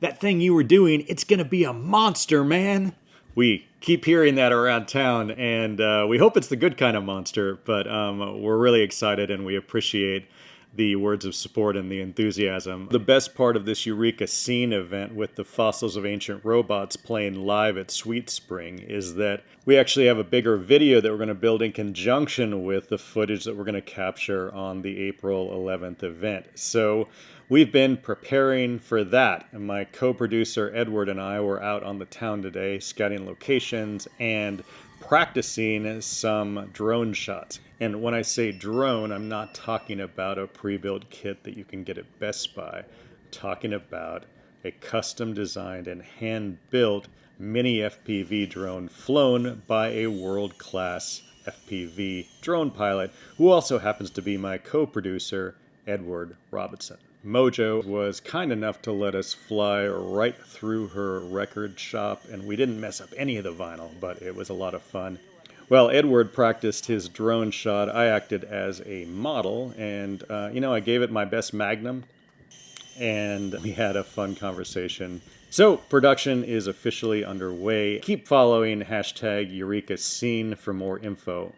That thing you were doing, it's gonna be a monster, man. We keep hearing that around town, and we hope it's the good kind of monster, but we're really excited and we appreciate the words of support and the enthusiasm. The best part of this Eureka Scene event with the Fossils of Ancient Robots playing live at Sweet Spring is that we actually have a bigger video that we're going to build in conjunction with the footage that we're going to capture on the April 11th event. So we've been preparing for that, and my co-producer Edward and I were out on the town today scouting locations and practicing some drone shots. And when I say drone, I'm not talking about a pre-built kit that you can get at Best Buy. I'm talking about a custom designed and hand-built mini FPV drone flown by a world-class FPV drone pilot who also happens to be my co-producer, Edward Robinson. Mojo was kind enough to let us fly right through her record shop, and we didn't mess up any of the vinyl, but it was a lot of fun. Well, Edward practiced his drone shot. I acted as a model, and I gave it my best Magnum, and we had a fun conversation. So, production is officially underway. Keep following #EurekaScene for more info.